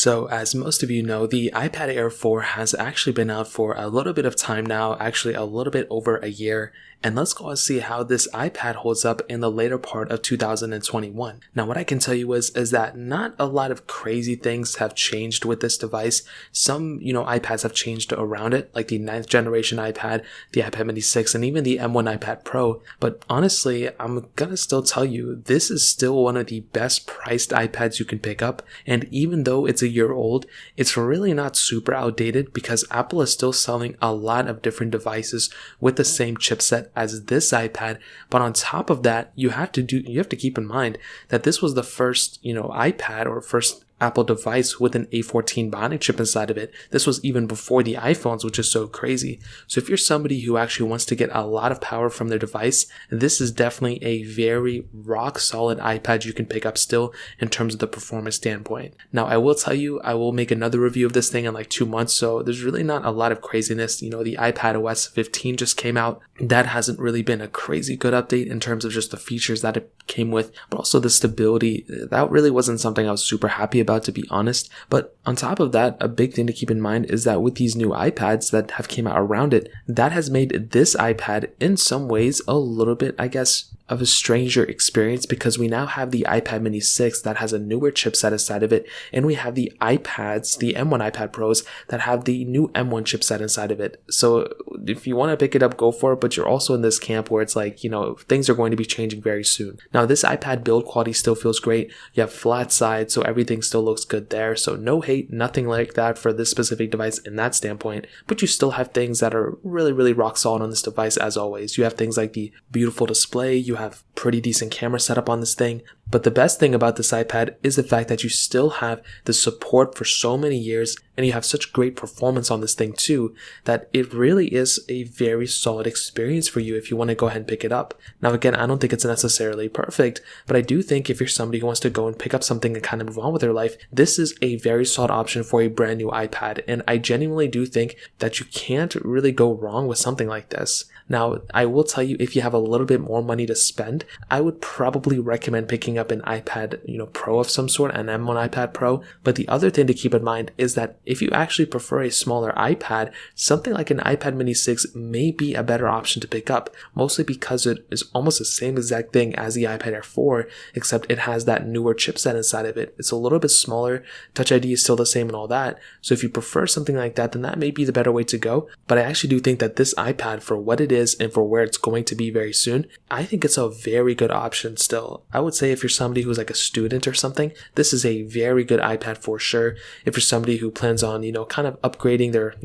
So as most of you know, the iPad Air 4 has actually been out for a little bit of time now, actually a little bit over a year. And let's go and see how this iPad holds up in the later part of 2021. Now what I can tell you is that not a lot of crazy things have changed with this device. Some, iPads have changed around it, like the 9th generation iPad, the iPad mini 6, and even the M1 iPad Pro. But honestly, I'm gonna still tell you, this is still one of the best priced iPads you can pick up. And even though it's a year old, it's really not super outdated because Apple is still selling a lot of different devices with the same chipset as this iPad. But on top of that, you have to keep in mind that this was the first, iPad or first Apple device with an A14 Bionic chip inside of it. This was even before the iPhones, which is so crazy. So if you're somebody who actually wants to get a lot of power from their device, this is definitely a very rock solid iPad you can pick up still in terms of the performance standpoint. Now, I will tell you, I will make another review of this thing in like 2 months, so there's really not a lot of craziness. The iPad OS 15 just came out. That hasn't really been a crazy good update in terms of just the features that it came with, but also the stability. That really wasn't something I was super happy about, to be honest. But on top of that, a big thing to keep in mind is that with these new iPads that have came out around it, that has made this iPad in some ways a little bit, I guess, of a stranger experience, because we now have the iPad mini 6 that has a newer chipset inside of it, and we have the iPads, the M1 iPad Pros that have the new M1 chipset inside of it. So if you want to pick it up, go for it, but you're also in this camp where it's like, things are going to be changing very soon. Now this iPad build quality still feels great. You have flat sides, so everything still looks good there. So no hate, nothing like that for this specific device in that standpoint, but you still have things that are really, really rock solid on this device as always. You have things like the beautiful display, you have pretty decent camera setup on this thing. But the best thing about this iPad is the fact that you still have the support for so many years, and you have such great performance on this thing too, that it really is a very solid experience for you if you want to go ahead and pick it up. Now again, I don't think it's necessarily perfect, but I do think if you're somebody who wants to go and pick up something and kind of move on with their life, this is a very solid option for a brand new iPad. And I genuinely do think that you can't really go wrong with something like this. Now, I will tell you, if you have a little bit more money to spend, I would probably recommend picking up an iPad, Pro of some sort, an M1 iPad Pro. But the other thing to keep in mind is that if you actually prefer a smaller iPad, something like an iPad mini 6 may be a better option to pick up, mostly because it is almost the same exact thing as the iPad Air 4, except it has that newer chipset inside of it. It's a little bit smaller, Touch ID is still the same and all that. So if you prefer something like that, then that may be the better way to go. But I actually do think that this iPad, for what it is and for where it's going to be very soon, I think it's a very good option still. I would say if you're somebody who's like a student or something, this is a very good iPad for sure. If you're somebody who plans on, kind of upgrading their,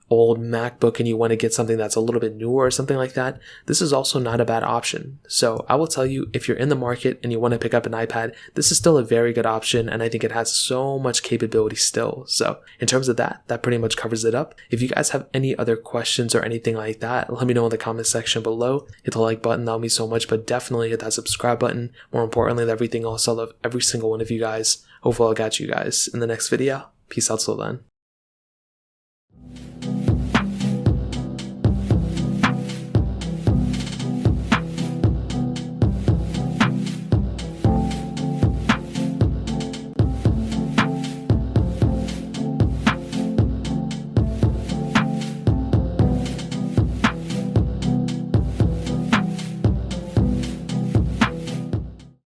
old MacBook and you want to get something that's a little bit newer or something like that, this is also not a bad option. So I will tell you, if you're in the market and you want to pick up an iPad, this is still a very good option, and I think it has so much capability still. So in terms of that pretty much covers it up. If you guys have any other questions or anything like that, let me know in the comment section below. Hit the like button, that'll mean so much, but definitely hit that subscribe button. More importantly than everything else, I love every single one of you guys. Hopefully I'll catch you guys in the next video. Peace out till then.